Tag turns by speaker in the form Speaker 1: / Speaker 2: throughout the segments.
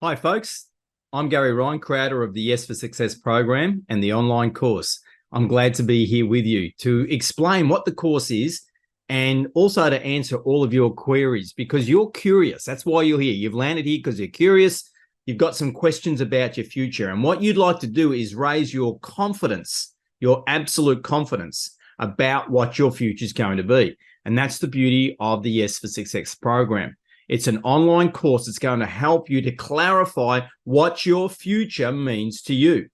Speaker 1: Hi, folks. I'm Gary Ryan, creator of the Yes for Success program and the online course. I'm glad to be here with you to explain what the course is and also to answer all of your queries because you're curious. That's why you're here. You've landed here because you're curious. You've got some questions about your future. And what you'd like to do is raise your confidence, your absolute confidence about what your future is going to be. And that's the beauty of the Yes for Success program. It's an online course that's going to help you to clarify what your future means to you.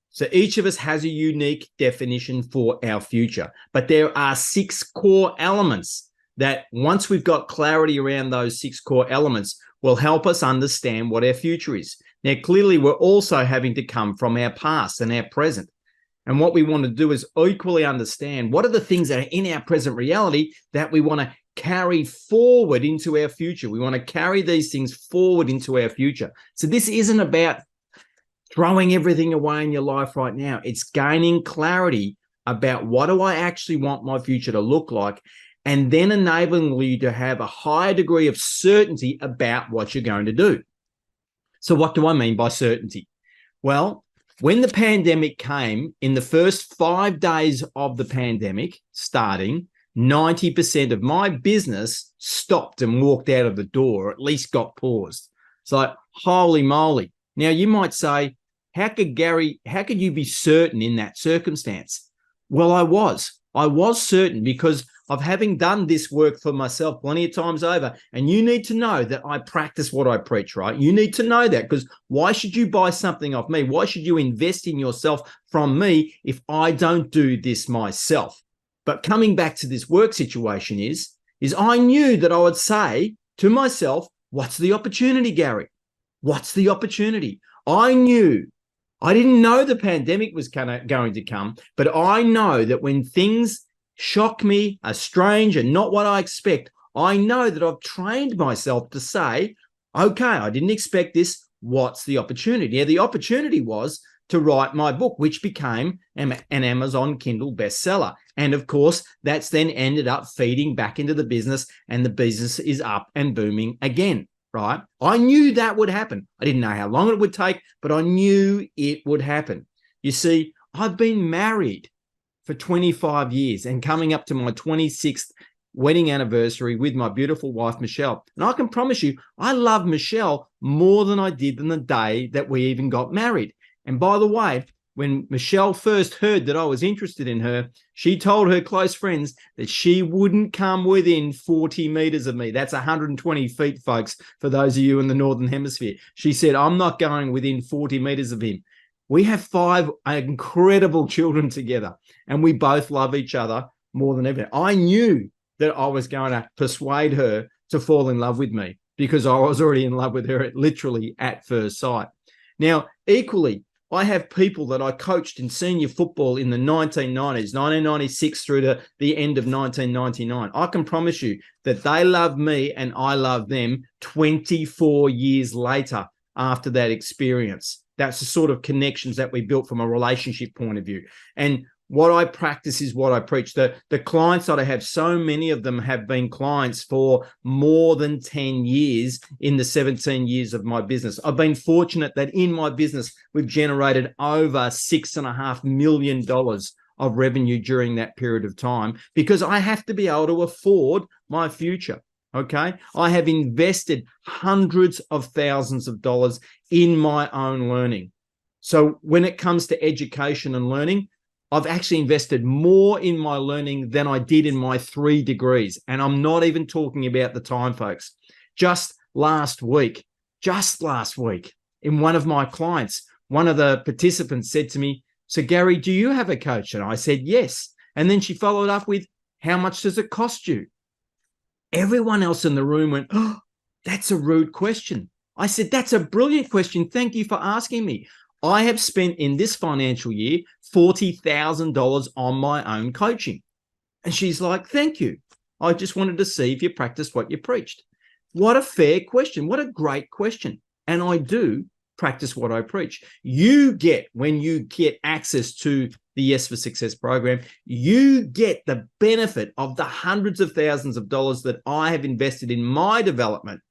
Speaker 1: So each of us has a unique definition for our future, but there are 6 core elements that once we've got clarity around those 6 core elements will help us understand what our future is. Now, clearly, we're also having to come from our past and our present. And what we want to do is equally understand what are the things that are in our present reality that we want to carry forward into our future. We want to carry these things forward into our future. So this isn't about throwing everything away in your life right now. It's gaining clarity about what do I actually want my future to look like, and then enabling you to have a higher degree of certainty about what you're going to do. So what do I mean by certainty? Well, when the pandemic came, in the first 5 days of the pandemic starting, 90% of my business stopped and walked out of the door, or at least got paused. It's like, holy moly. Now, you might say, how could you be certain in that circumstance? Well, I was certain because of having done this work for myself plenty of times over. And you need to know that I practice what I preach, right? You need to know that, because why should you buy something off me? Why should you invest in yourself from me if I don't do this myself? But coming back to this work situation is I knew that I would say to myself, what's the opportunity, Gary? What's the opportunity? I didn't know the pandemic was going to come, but I know that when things shock me, are strange and not what I expect, I know that I've trained myself to say, okay, I didn't expect this. What's the opportunity? Now, the opportunity was to write my book, which became an Amazon Kindle bestseller. And of course, that's then ended up feeding back into the business, and the business is up and booming again, right? I knew that would happen. I didn't know how long it would take, but I knew it would happen. You see, I've been married for 25 years and coming up to my 26th wedding anniversary with my beautiful wife, Michelle. And I can promise you, I love Michelle more than I did on the day that we even got married. And by the way, when Michelle first heard that I was interested in her, she told her close friends that she wouldn't come within 40 meters of me. That's 120 feet, folks, for those of you in the Northern Hemisphere. She said, I'm not going within 40 meters of him. We have 5 incredible children together, and we both love each other more than ever. I knew that I was going to persuade her to fall in love with me because I was already in love with her literally at first sight. Now, equally, I have people that I coached in senior football in the 1990s, 1996 through to the end of 1999. I can promise you that they love me and I love them 24 years later after that experience. That's the sort of connections that we built from a relationship point of view. And what I practice is what I preach. The clients that I have, so many of them have been clients for more than 10 years in the 17 years of my business. I've been fortunate that in my business, we've generated over $6.5 million of revenue during that period of time because I have to be able to afford my future. Okay, I have invested hundreds of thousands of dollars in my own learning. So when it comes to education and learning, I've actually invested more in my learning than I did in my 3 degrees. And I'm not even talking about the time, folks. Just last week, in one of my clients, one of the participants said to me, so Gary, do you have a coach? And I said, yes. And then she followed up with, how much does it cost you? Everyone else in the room went, oh, that's a rude question. I said, that's a brilliant question. Thank you for asking me. I have spent in this financial year $40,000 on my own coaching. And she's like, thank you. I just wanted to see if you practiced what you preached. What a fair question. What a great question. And I do practice what I preach. You get, when you get access to the Yes for Success program, you get the benefit of the hundreds of thousands of dollars that I have invested in my development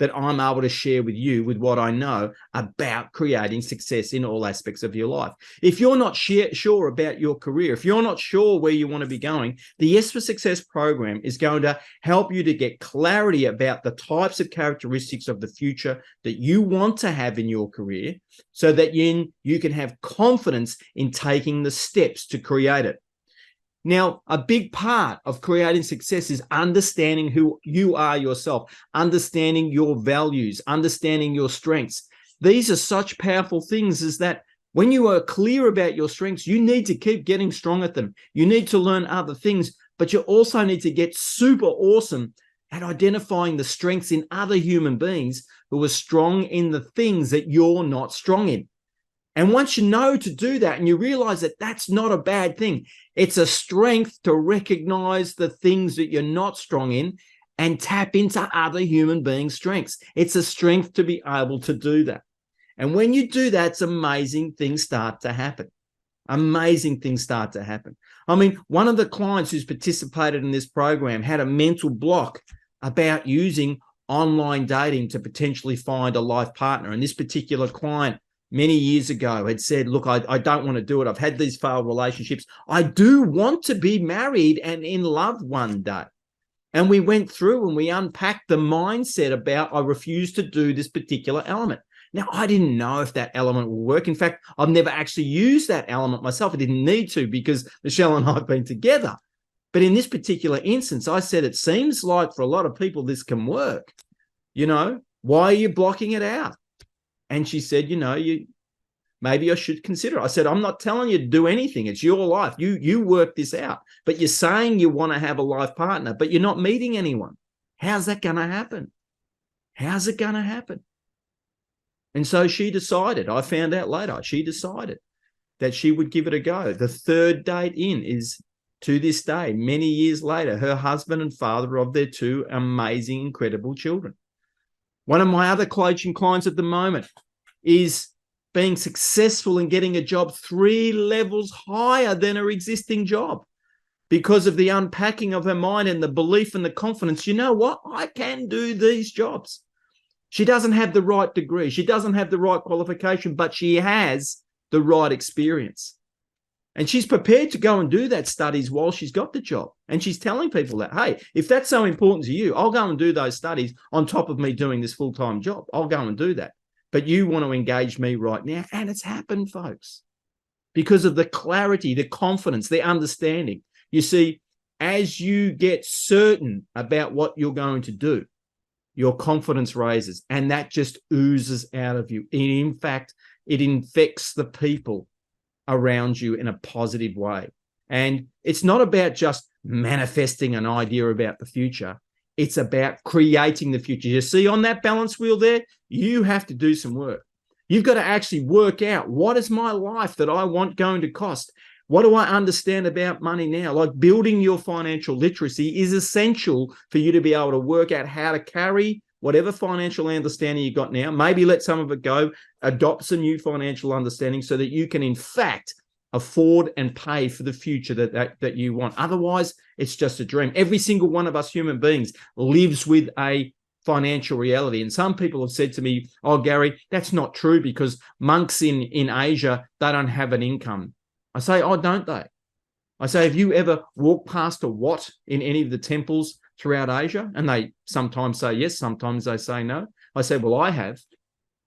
Speaker 1: that I'm able to share with you with what I know about creating success in all aspects of your life. If you're not sure about your career, if you're not sure where you want to be going, the Yes for Success program is going to help you to get clarity about the types of characteristics of the future that you want to have in your career, so that you can have confidence in taking the steps to create it. Now, a big part of creating success is understanding who you are yourself, understanding your values, understanding your strengths. These are such powerful things, is that when you are clear about your strengths, you need to keep getting strong at them. You need to learn other things, but you also need to get super awesome at identifying the strengths in other human beings who are strong in the things that you're not strong in. And once you know to do that and you realize that that's not a bad thing, it's a strength to recognize the things that you're not strong in and tap into other human beings' strengths. It's a strength to be able to do that. And when you do that, it's amazing things start to happen. Amazing things start to happen. I mean, one of the clients who's participated in this program had a mental block about using online dating to potentially find a life partner. And this particular client many years ago had said, look, I don't want to do it. I've had these failed relationships. I do want to be married and in love one day. And we went through and we unpacked the mindset about I refuse to do this particular element. Now, I didn't know if that element will work. In fact, I've never actually used that element myself. I didn't need to, because Michelle and I have been together. But in this particular instance, I said, it seems like for a lot of people, this can work. Why are you blocking it out? And she said, maybe I should consider it. I said, I'm not telling you to do anything. It's your life. You work this out. But you're saying you want to have a life partner, but you're not meeting anyone. How's that going to happen? How's it going to happen? And so she decided, I found out later, she decided that she would give it a go. The third date in is, to this day, many years later, her husband and father of their two amazing, incredible children. One of my other coaching clients at the moment is being successful in getting a job 3 levels higher than her existing job because of the unpacking of her mind and the belief and the confidence. You know what? I can do these jobs. She doesn't have the right degree. She doesn't have the right qualification, but she has the right experience. And she's prepared to go and do that studies while she's got the job. And she's telling people that, hey, if that's so important to you, I'll go and do those studies on top of me doing this full-time job. I'll go and do that. But you want to engage me right now. And it's happened, folks, because of the clarity, the confidence, the understanding. You see, as you get certain about what you're going to do, your confidence raises, and that just oozes out of you. In fact, it infects the people around you in a positive way. And it's not about just manifesting an idea about the future. It's about creating the future. You see on that balance wheel there, you have to do some work. You've got to actually work out, what is my life that I want going to cost? What do I understand about money now? Like, building your financial literacy is essential for you to be able to work out how to carry whatever financial understanding you got now. Maybe let some of it go, adopt some new financial understanding so that you can, in fact, afford and pay for the future that you want. Otherwise, it's just a dream. Every single one of us human beings lives with a financial reality. And some people have said to me, oh, Gary, that's not true, because monks in Asia, they don't have an income. I say, oh, don't they? I say, have you ever walked past a wat in any of the temples throughout Asia? And they sometimes say yes, sometimes they say no. I say, well, I have.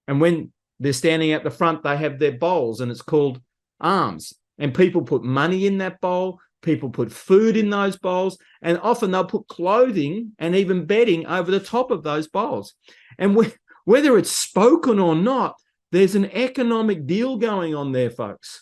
Speaker 1: And when they're standing at the front, they have their bowls, and it's called alms. And people put money in that bowl. People put food in those bowls. And often they'll put clothing and even bedding over the top of those bowls. And whether it's spoken or not, there's an economic deal going on there, folks.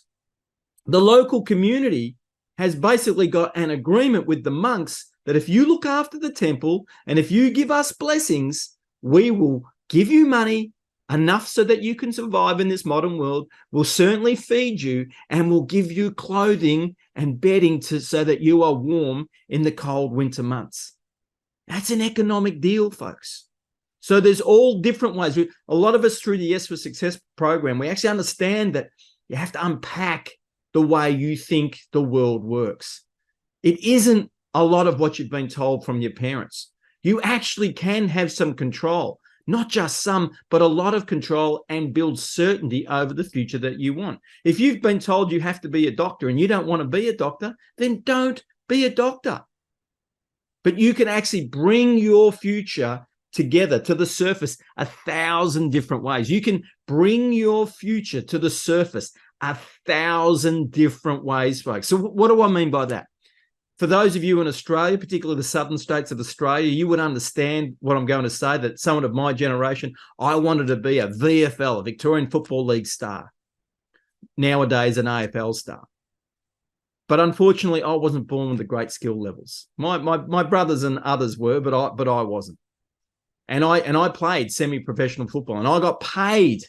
Speaker 1: The local community has basically got an agreement with the monks that if you look after the temple and if you give us blessings, we will give you money enough so that you can survive in this modern world. We'll certainly feed you, and we'll give you clothing and bedding so that you are warm in the cold winter months. That's an economic deal, folks. So there's all different ways. A lot of us, through the Yes for Success program, we actually understand that you have to unpack the way you think the world works. It isn't a lot of what you've been told from your parents. You actually can have some control. not just some, but a lot of control, and build certainty over the future that you want. If you've been told you have to be a doctor and you don't want to be a doctor, then don't be a doctor. But you can actually bring your future together to the surface 1,000 different ways. You can bring your future to the surface 1,000 different ways, folks. So what do I mean by that? For those of you in Australia, particularly the southern states of Australia, you would understand what I'm going to say, that someone of my generation, I wanted to be a VFL, a Victorian Football League star. Nowadays, an AFL star. But unfortunately, I wasn't born with the great skill levels. My brothers and others were, but I wasn't. And I played semi-professional football, and I got paid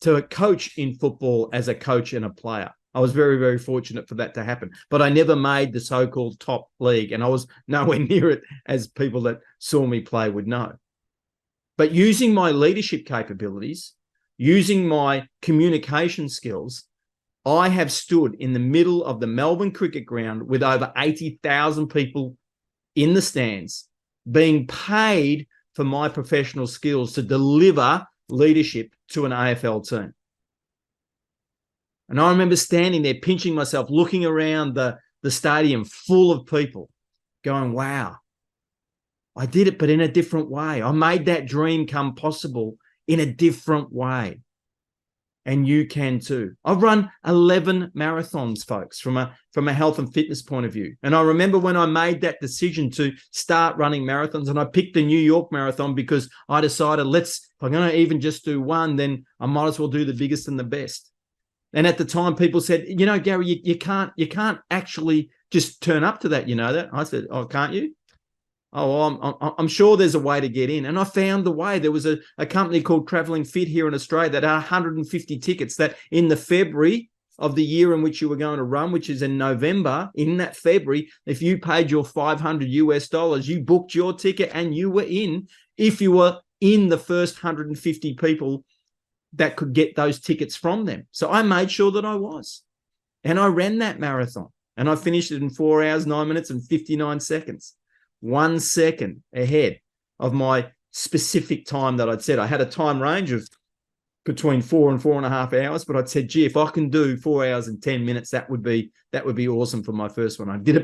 Speaker 1: to coach in football as a coach and a player. I was very, very fortunate for that to happen. But I never made the so-called top league, and I was nowhere near it, as people that saw me play would know. But using my leadership capabilities, using my communication skills, I have stood in the middle of the Melbourne cricket ground with over 80,000 people in the stands, being paid for my professional skills to deliver leadership to an AFL team. And I remember standing there, pinching myself, looking around the stadium full of people, going, wow, I did it, but in a different way. I made that dream come possible in a different way. And you can too. I've run 11 marathons, folks, from a health and fitness point of view. And I remember when I made that decision to start running marathons, and I picked the New York Marathon because I decided, if I'm going to even just do one, then I might as well do the biggest and the best. And at the time, people said, you know, Gary, you can't actually just turn up to that. You know that? I said, oh, can't you? Oh, well, I'm sure there's a way to get in. And I found the way. There was a company called Travelling Fit here in Australia that had 150 tickets that in the February of the year in which you were going to run, which is in November, in that February, if you paid your $500, you booked your ticket and you were in, if you were in the first 150 people that could get those tickets from them. So I made sure that I was. And I ran that marathon. And I finished it in 4 hours, 9 minutes and 59 seconds. 1 second ahead of my specific time that I'd set. I had a time range of between 4 and 4.5 hours, but I'd said, gee, if I can do 4 hours and 10 minutes, that would be awesome for my first one. I beat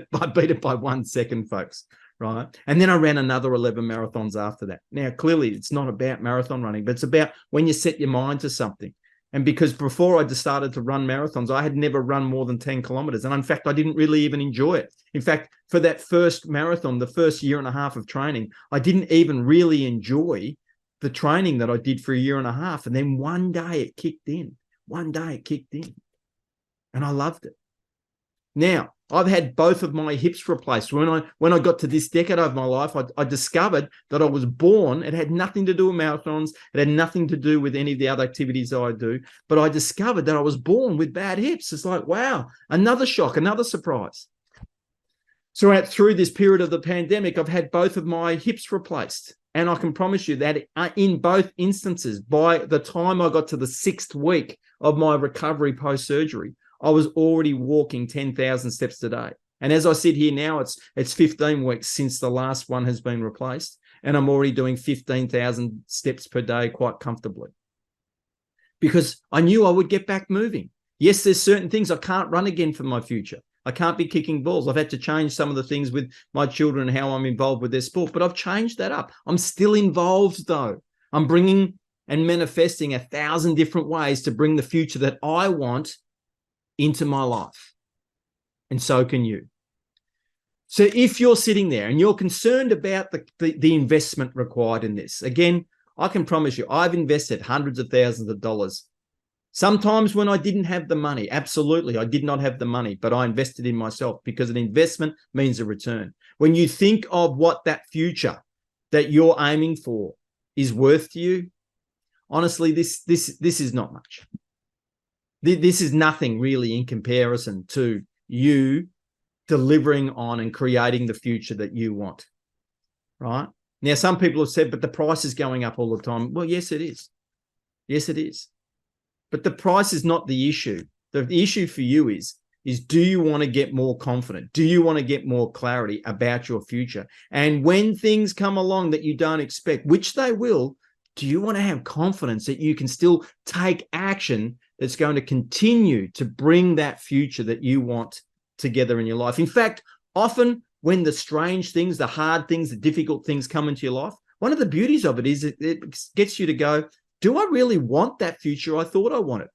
Speaker 1: it by 1 second, folks. Right. And then I ran another 11 marathons after that. Now, clearly, it's not about marathon running, but it's about when you set your mind to something. And because before I just started to run marathons, I had never run more than 10 kilometers. And in fact, I didn't really even enjoy it. In fact, for that first marathon, the first year and a half of training, I didn't even really enjoy the training that I did for a year and a half. And then one day it kicked in. And I loved it. Now, I've had both of my hips replaced. When I got to this decade of my life, I discovered that I was born. It had nothing to do with marathons. It had nothing to do with any of the other activities I do. But I discovered that I was born with bad hips. It's like, wow, another shock, another surprise. So through this period of the pandemic, I've had both of my hips replaced. And I can promise you that in both instances, by the time I got to the 6th week of my recovery post-surgery, I was already walking 10,000 steps a day. And as I sit here now, it's 15 weeks since the last one has been replaced. And I'm already doing 15,000 steps per day quite comfortably. Because I knew I would get back moving. Yes, there's certain things I can't run again for my future. I can't be kicking balls. I've had to change some of the things with my children and how I'm involved with their sport. But I've changed that up. I'm still involved, though. I'm bringing and manifesting 1,000 different ways to bring the future that I want into my life. And so can you. So if you're sitting there and you're concerned about the investment required in this, again, I can promise you, I've invested hundreds of thousands of dollars. Sometimes when I didn't have the money, absolutely, I did not have the money, but I invested in myself because an investment means a return. When you think of what that future that you're aiming for is worth to you, honestly, this is not much. This is nothing really in comparison to you delivering on and creating the future that you want, right? Now, some people have said, but the price is going up all the time. Well, yes, it is. Yes, it is. But the price is not the issue. The issue for you is do you want to get more confident? Do you want to get more clarity about your future? And when things come along that you don't expect, which they will, Do you want to have confidence that you can still take action that's going to continue to bring that future that you want together in your life? In fact, often when the strange things, the hard things, the difficult things come into your life, one of the beauties of it is it gets you to go, do I really want that future I thought I wanted?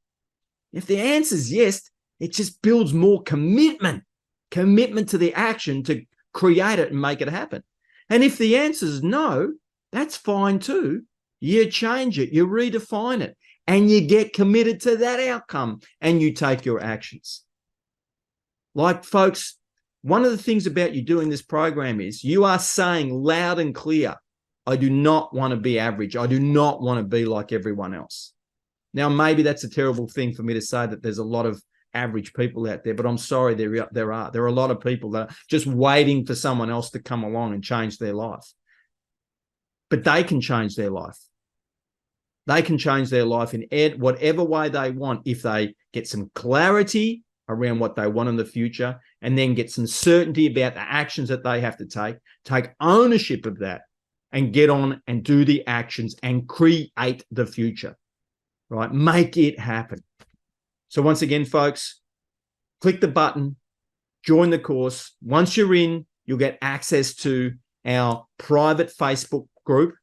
Speaker 1: If the answer is yes, it just builds more commitment to the action to create it and make it happen. And if the answer is no, that's fine too. You change it, you redefine it, and you get committed to that outcome and you take your actions. Like, folks, one of the things about you doing this program is you are saying loud and clear, I do not want to be average. I do not want to be like everyone else. Now, maybe that's a terrible thing for me to say, that there's a lot of average people out there, but I'm sorry, there are a lot of people that are just waiting for someone else to come along and change their life. But they can change their life. They can change their life in whatever way they want if they get some clarity around what they want in the future, and then get some certainty about the actions that they have to take ownership of that, and get on and do the actions and create the future, right? Make it happen. So once again, folks, click the button, join the course. Once you're in, you'll get access to our private Facebook group,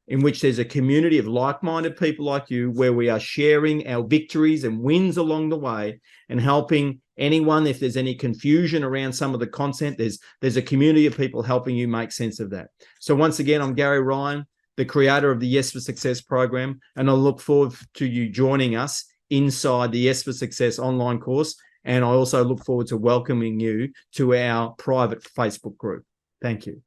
Speaker 1: in which there's a community of like-minded people like you, where we are sharing our victories and wins along the way and helping anyone. If there's any confusion around some of the content, there's a community of people helping you make sense of that. So once again, I'm Gary Ryan, the creator of the Yes for Success program, and I look forward to you joining us inside the Yes for Success online course. And I also look forward to welcoming you to our private Facebook group. Thank you.